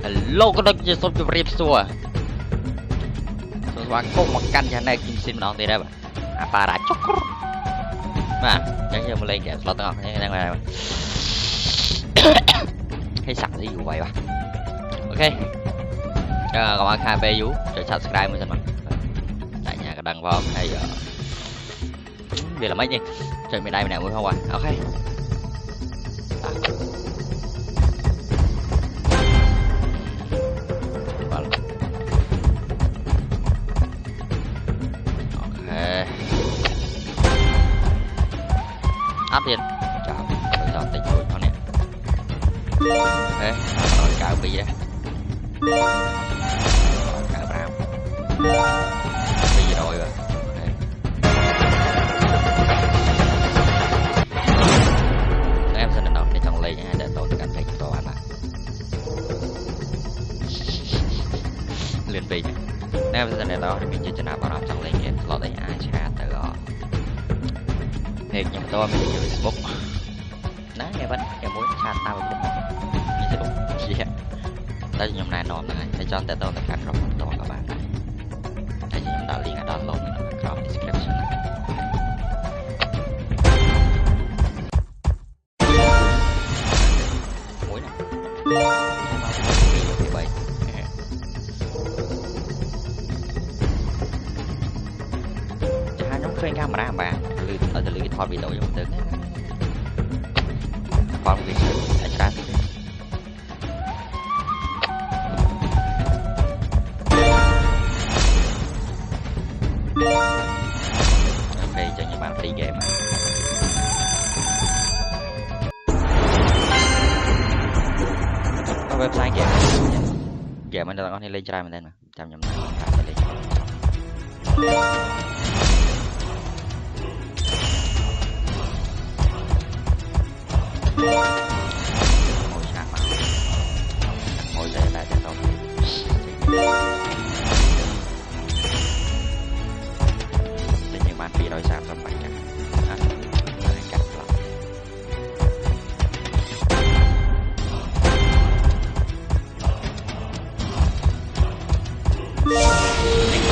Hello các bạn, tôi chụp rip xua. Tôi vào cùng một căn nhà này kim xin nó đi đây bạn. Apa đã chúc. Mà, chẳng như một lên kìa, lo tao nghe đang ngoài. Hay sẵn gì vậy bạn. Ok. Các bạn khai về view, cho subscribe mình xem mà. Tại nhà cái đăng vào hay vì là mấy nhỉ? Chơi bên đây mình nào muốn không ạ? Ok. Áp tiền chào bây giờ tính chuột nó nè rồi cả bị đây cả brown bị gì rồi em sẽ định đọc để chọn lấy để tôi tự cảnh phải cho anh bạn liền vì em sẽ định đọc để mình chỉ cho nào vào chọn lấy cái slot đấy ai cha từ thiệt nhưng mà tôi mình dùng Facebook đấy nghe vẫn em muốn chat tao với mình sẽ đúng gì hết đây nhầm này ngon này để cho tôi tất cả các bạn này đây nhầm đã link ở download mình ở trong description này mũi này hai nhóm khuyên camera bạn ở từ lưỡi thọt video giống tướng còn việc là trả ok cho những bạn free game có website game mình đang có thể lên try mình đây mà chăm nhầm ngồi đây là để đâu để những bạn bị đòi giảm trong bài nhạc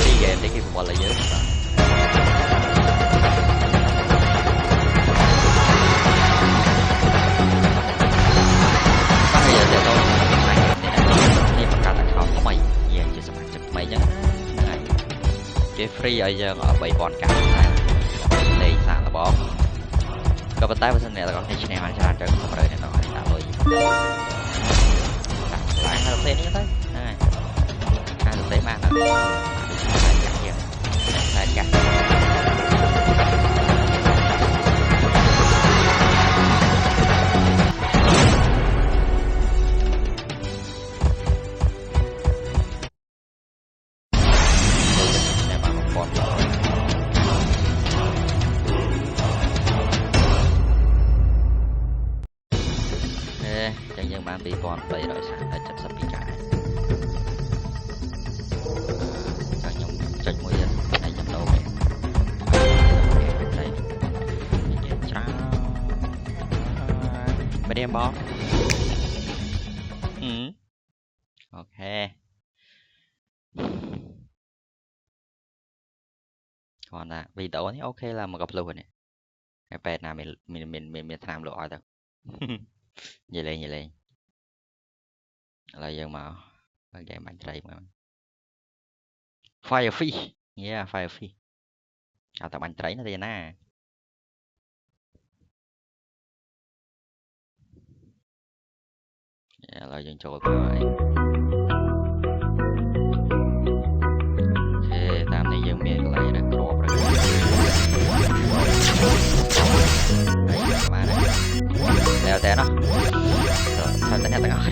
đi game để khi một là giới free ở giờ ở 7 con cả đây sao là bom có bắt tay với này là con hay channel anh ra chơi không đời này nó tạo rồi lại hai đầu xe nữa tới này hai đầu xe mang rồi cả nhiều lại cả chẳng những bạn bị còn vậy rồi sáng là chất sắp bị trả chẳng những chật mũi dân này chấm đầu đây mấy đêm bó ok còn là vì tổ thì ok là một gặp luôn này cái pet nào mình làm lộ rồi đâu vậy lên là giờ mà game bạn chơi mà fire free yeah fire free tao bạn chơi nó đi nè là dân trội rồi ok tạm này dân miền lại là crop rồi leo té nó sao tính ra tao ngồi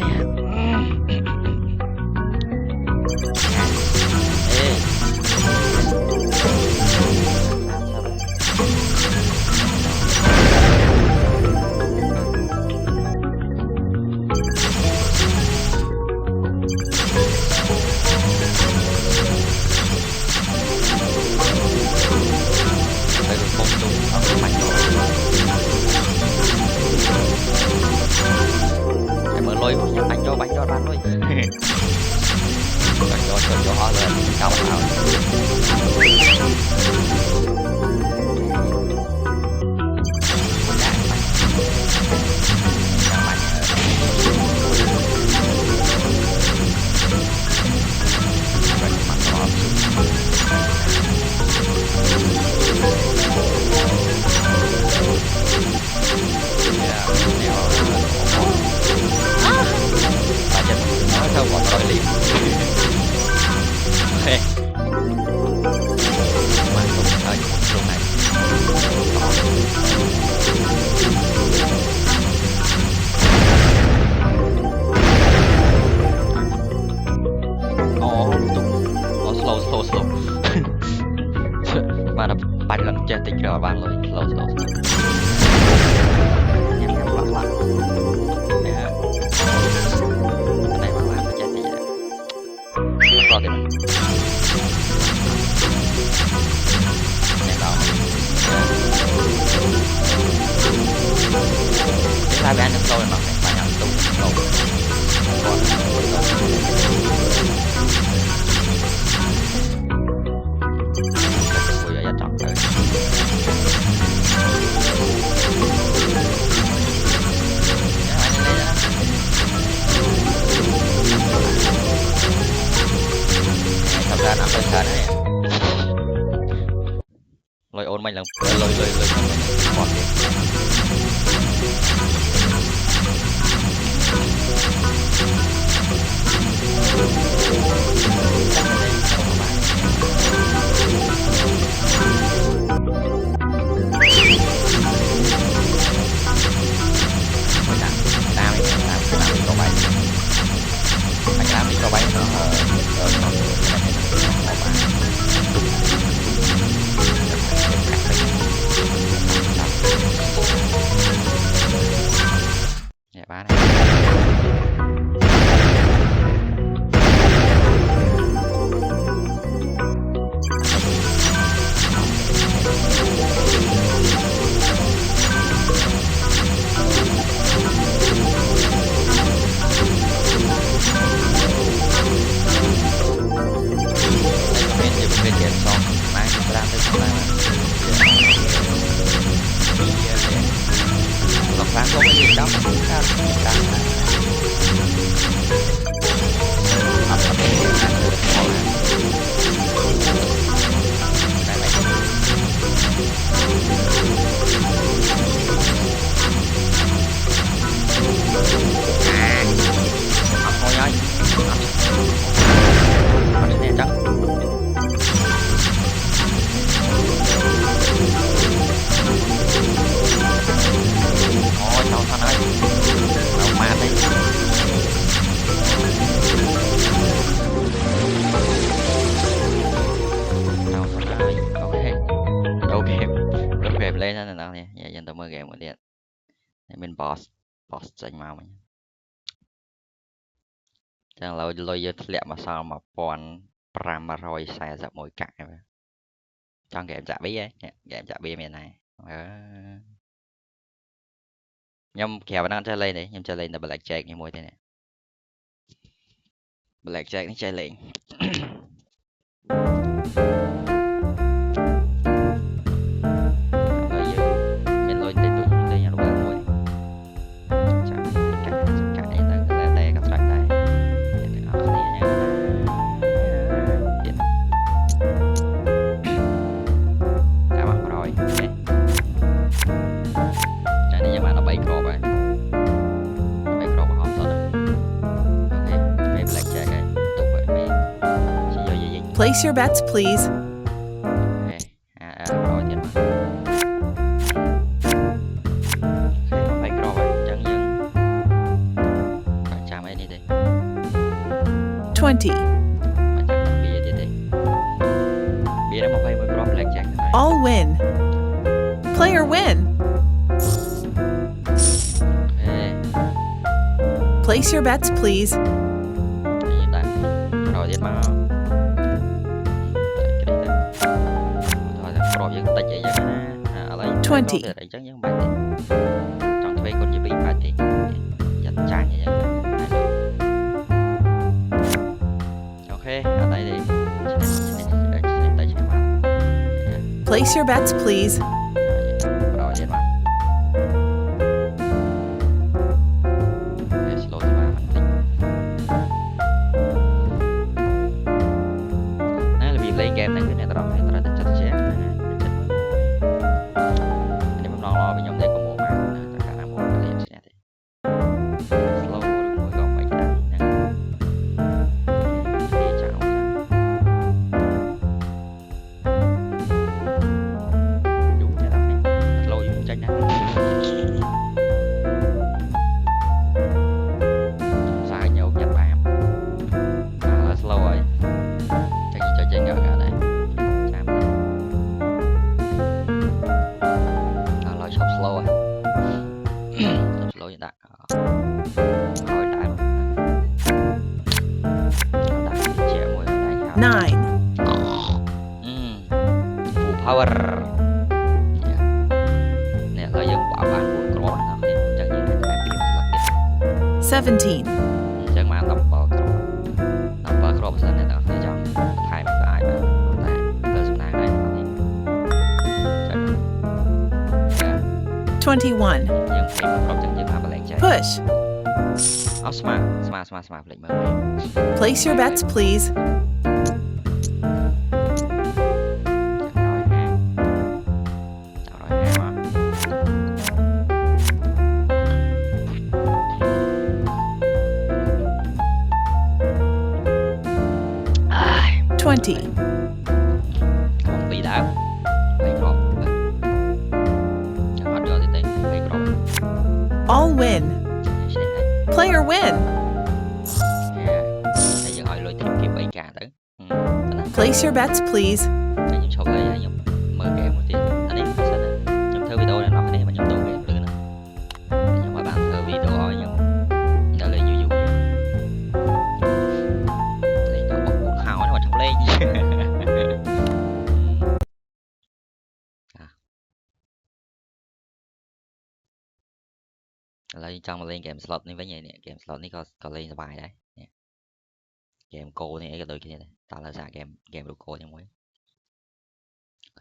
đây là công tung ở mạnh rồi lôi bánh cho bán lôi cho họ lên cao bảo không còn rồi liền ok mà không thời lúc này slow mà nó bắn lần chơi tình rồi bạn rồi slow em bạn bạn này bạn bạn chơi tình rồi thì em đó cái tai bạn slow là nó phải nhận tụ slow ăn hơi sờn này lôi ôn mình là lôi còn không có gì đâu mà cũng sao lên đó nào nè, giờ dân tao mới game một điện, bên boss dành màu mình, chẳng lâu lôi giờ lẹ mà sao mà pon pram rồi xài dập mỗi cãi vậy, trong game dạ bí ấy, game dạ bí miền này, nhưng kèo nó chơi lên đấy, nhưng chơi lên là blackjack như mỗi thế này, blackjack nó chơi lên. Place your bets, please. Rồi thì phải rồi chẳng những phải chạm ấy đi đi 20. mà chẳng bia đi đi bia nó mà phải mới drop blackjack này. All win. Player win. Place your bets, please. Rồi thì mà rồi dân ta chạy ra lại 20. để chẳng những bài thì trong thuê con chỉ bị bài thì dành trái như vậy Place your bets, please. Rồi vậy mà. Ok, slow thì mà mình tính. Nãy là vì play game này cái này tao hay tao tính cho trẻ. Nếu mà lo vì nhóm thấy có một mà tất cả là một cái liền sẽ thì slow mỗi gọn mấy cái nè. Đi chào. Đủ để tao thấy slow dùng tranh nè. Sai nhau nhập bám. Là slow rồi. Chắc gì cho tranh gỡ cả đây. Chạm lên. Là shop slow à. Shop slow hiện tại. Hỏi đại mà. Đại trẻ mùi ở đây nhau. 9, Full power. Yeah. Nè là dân bảo bạn buồn có nó thì chẳng như là cái biểu là tiền. 17, Chẳng mà tập bờ cro. Tập bờ cro bây giờ này nó phải chọn thay một cái ai mà tại cơ sở này này nó thì chẳng mà. Yeah. 21. Nhưng thì một cro chẳng như là lại chạy. Push. Smart lệnh mới. Place your bets, please. Chào rồi ha mà. Ai, 20, không bị đá. Bay cro. Chẳng hết rồi thì tên bay cro. all win. Sẽ thấy. Player win. Yeah. Bây giờ hỏi lôi tìm kiếm 7k tới. Place your bets, please. Cái nhóm sau đây nhóm mở game một tí. Anh ấy phát sinh nhóm thơ video này nó này mà nhóm đầu game nữa. Nhưng mà bạn thơ video hỏi nhóm đã lên nhiều vậy. Lấy nó bọc một hào nó mà trong lên. Lấy trong mà lên game slot này với nhảy nè, game slot này có lên bài đấy. Nè. Game cô này cái đôi kia này, tao là giả game đồ cô trong mới.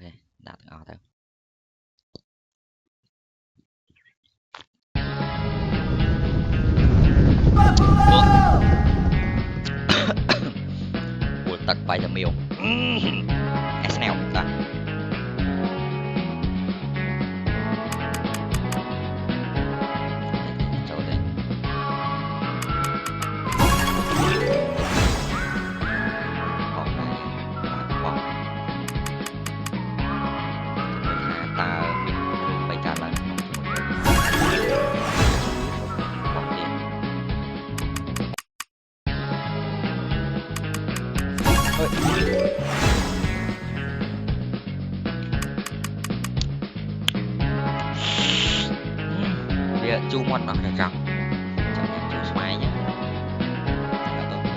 Ok, đặt ngỏ thôi. Buồn tật bay thầm miêu. SNL rồi. Cho đây. Còn này bạn qua. Ta mình bay cả lần còn tiền. Bây giờ chu món nó là rằng chẳng hạn chu smile nhé. Là tôi mới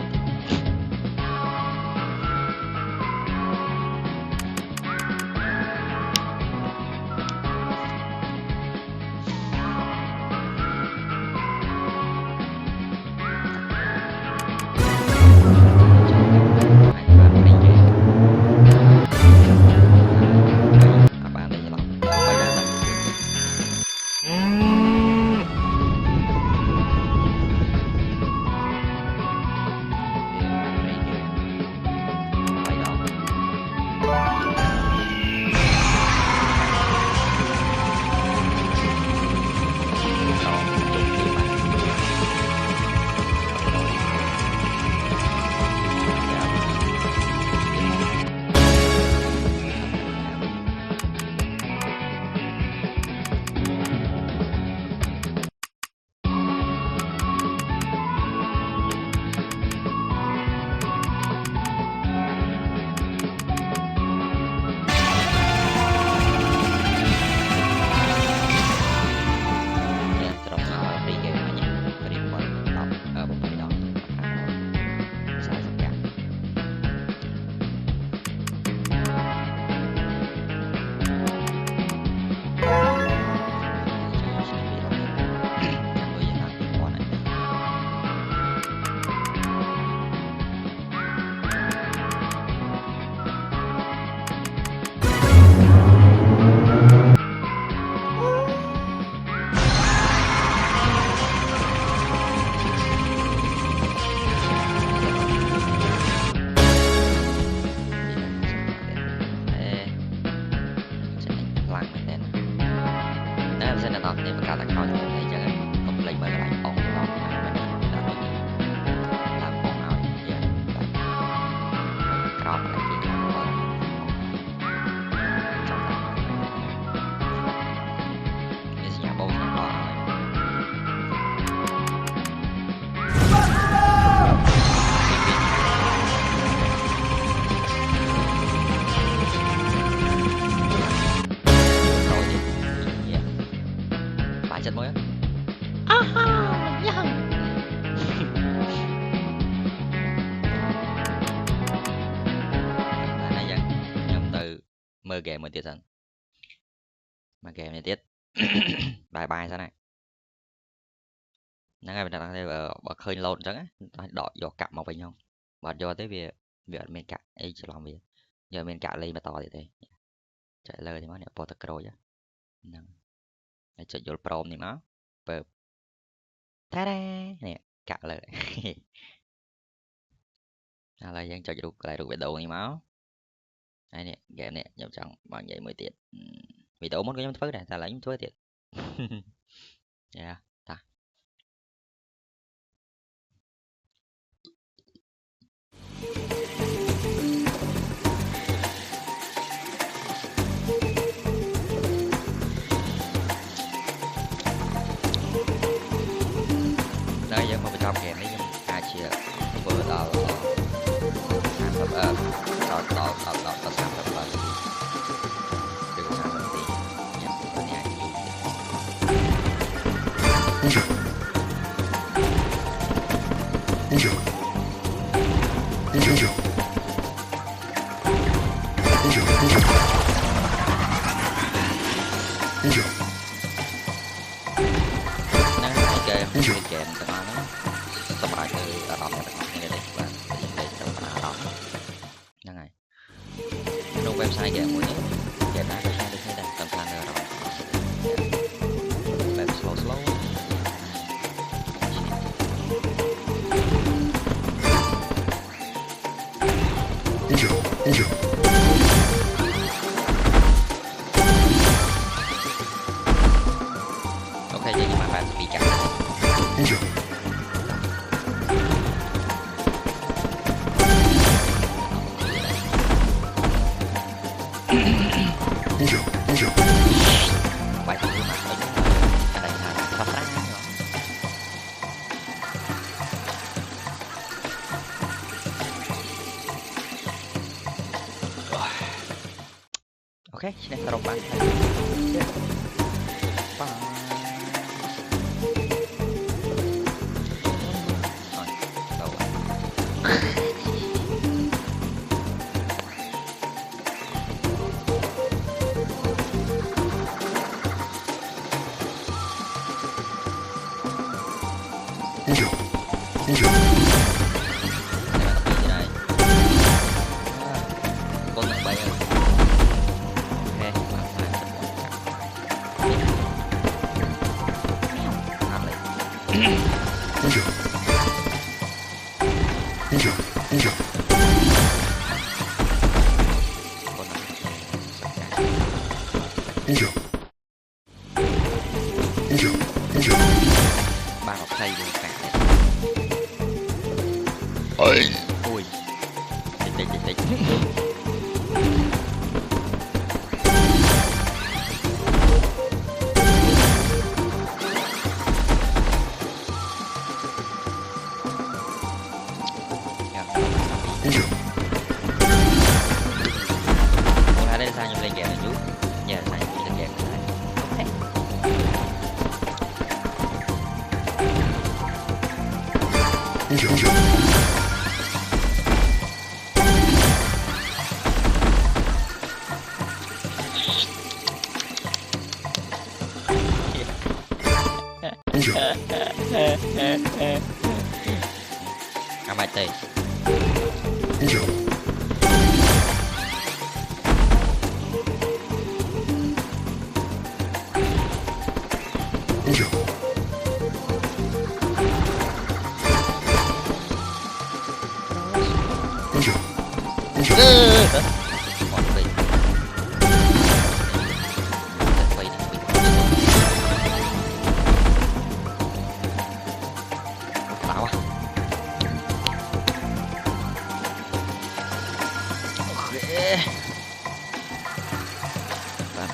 mơ game mới tiết dần mà game này tiết bài bài sao này nó ngay bên đây bà khơi lộn chẳng á đỏ giọt cặp một bình không bà do tới việc việc mình cạn ấy chỉ làm việc giờ mình cạn lên mà to thì thế chạy lời thì nó nè Portacro chứ để chạy vô prom thì nó bợp ta da nè cạn lời là dân cho được lại được về đồ như máu đây nè game nè nhập trọng bằng vậy 10 tiền vì tổ muốn có nhóm thứ này ta lấy nhóm thứ tiền yeah ta đây giờ mà trong game đấy nhưng ai chia vừa đào sản phẩm đào sản phẩm đừng sản phẩm gì nhập cái này game tụi nó sắp bài từ ở đó này đây và để tụi nó ở đó như này trong website game của game này có sang được như đây tầm tham nữa rồi web slow ok vậy nhưng mà bạn bị chặn bài thứ mà ở đây là phát ra ok xin em taruh bạn bạn học thầy luôn cả ôi tích đây sao như lên game này chú giờ này lên game này à mày tì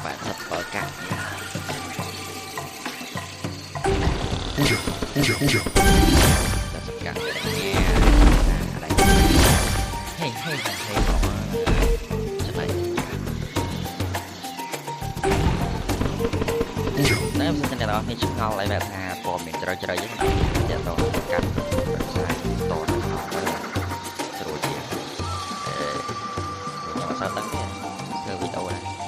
bạn thật ở cạnh cạnh nghe hay nếu em xin chào đó thì chúng ngon lại về hà của mình chơi với nó giờ tôi cắt sai tôi nó rồi chị nhưng mà sao tấn cái video này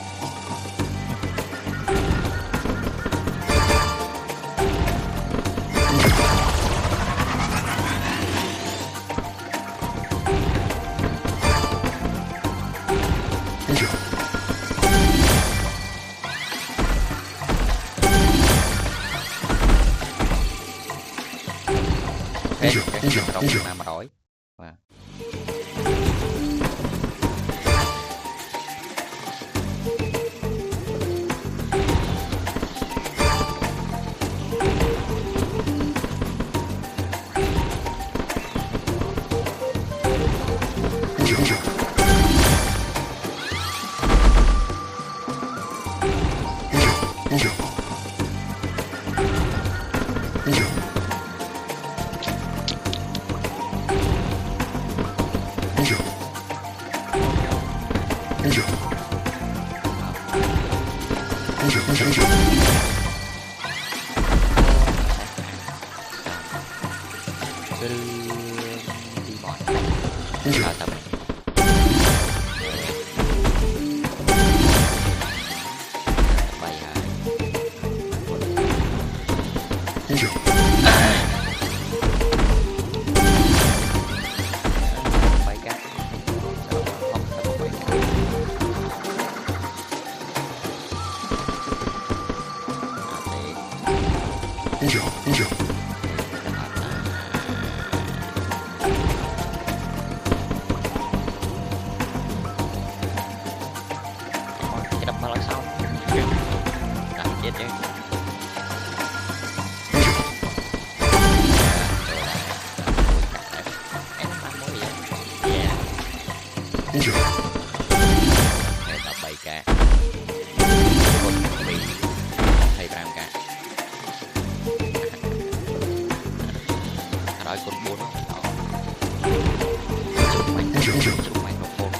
ok trong năm rồi và cứ đi mỏi là tầm bay hai bay cá không bay cá cái đập ba lần sau đặt chết chứ để tập 7 k con bị thầy ram cả rồi con 4 đó chụp microphone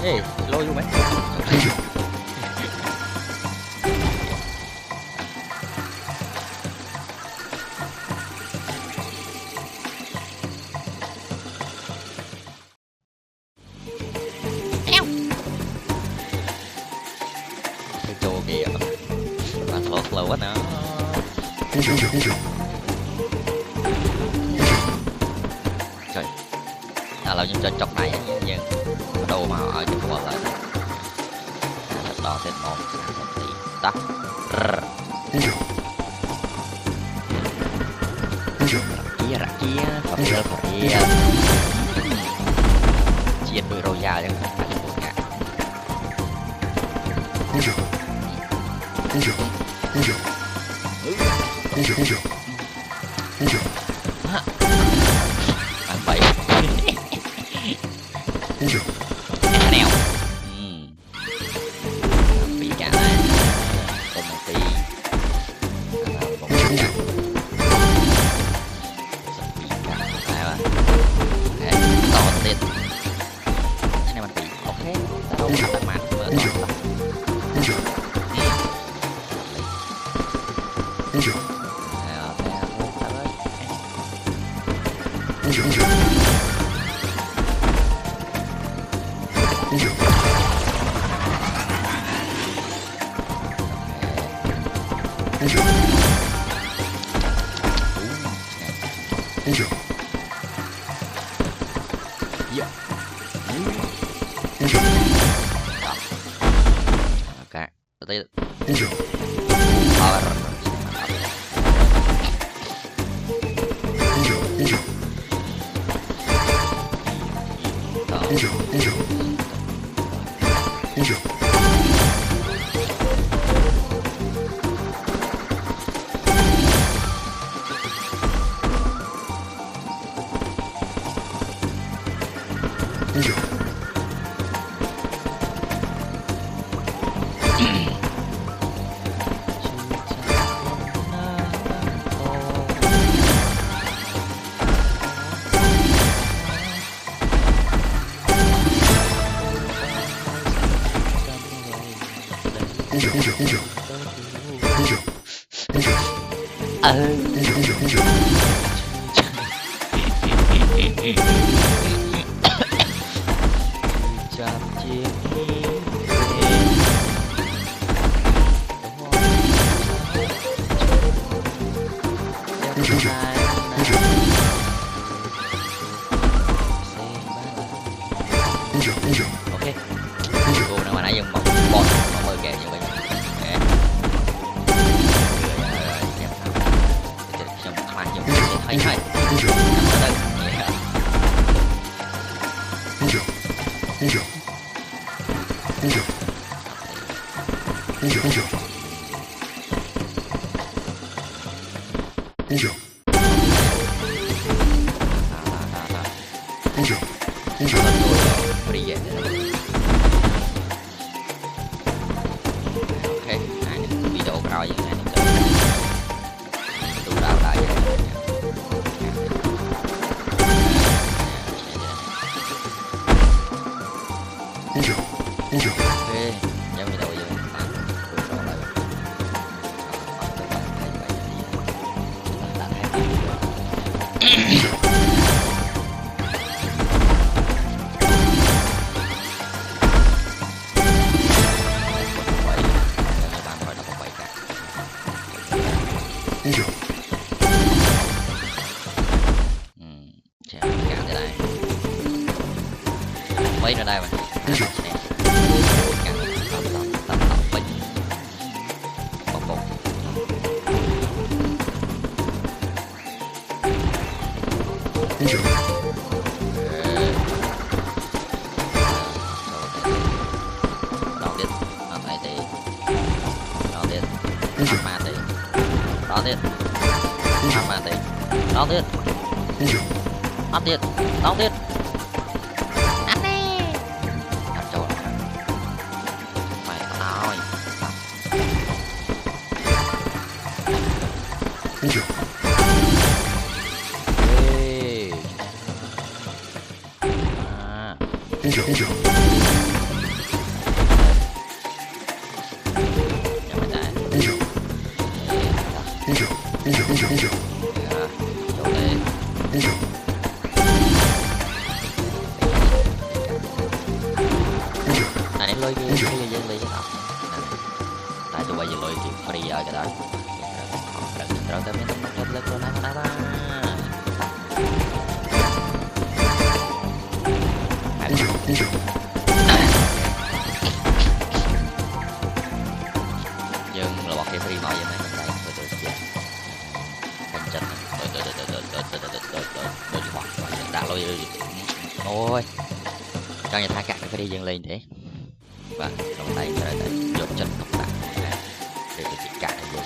Ê, lôi luôn mấy cái chô kìa mà thốt lâu quá nữa trời lâu nhưng cho chọc này nhưng đâu mà ở trong quần lại thật đỏ tên một tí tắt kia không được kia chiên đuôi râu già chứ không phải một ngã ăn bậy nèo bị cả này tên một tí một tí cả bị cả phải mà to tiền cái này mình bị ok ta đâu có mặt mở to ok tới power chạm chiếc ok cô nào mà nãy giờ một bot mà mời kệ như vậy trong khoan dùng thấy hay ok video rồi như này tôi đào lại ok giống như đầu giờ cạn thế này mấy ở đây mà tập bình bọc bột đó tiếp nó thấy thì đó tiếp ma thì đó tiếp ma thì đó tiếp ăn tiền đóng tiền ăn đi ăn trộn mày tao ơi này lôi kia lôi dân đi cho tại tụi bây giờ lôi kiểu free ở cái đó rồi tới mấy tấm lên con này ba nhưng là bọn cái free mọi vậy mấy con này tôi sẽ thành chân tôi hoặc đã lôi ôi cho người ta cạn cái free dâng lên thế và đồng tay ra đây dồn chân động tác để tôi chỉ cạn cái gì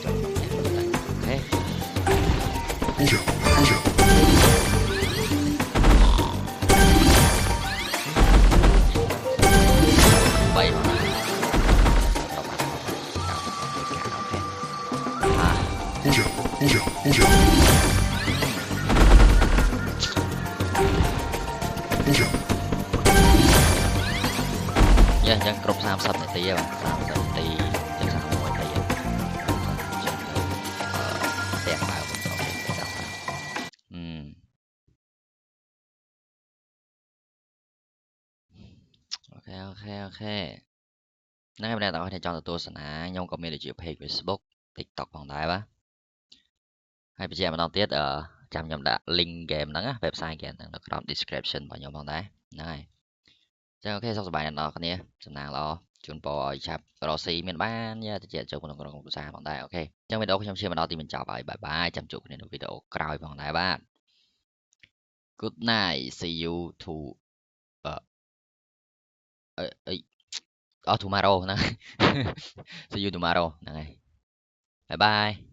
chân động tác ok vậy mà yeah, chẳng cột 30 นาทีbạn 30 นาทีchẳng sao một tí đẹp vào ok nói em đây tao có thể chọnตัวสนาnhung có mình để chịu page Facebook TikTok bằng đại ba hay bây giờ mình đang tiết ở trong nhóm đã link game đó á website game nó có description vào nhóm bằng đại này cho ok xong bài này con nhé sẵn sàng lo chuẩn bị chạp Rossi miền Ban nha thì cho con xa bằng đại ok trong video không chia mà đó thì mình chào bye bye chăm chúc nên video cày bằng đại bạn good night see you to tomorrow nè see you tomorrow này bye bye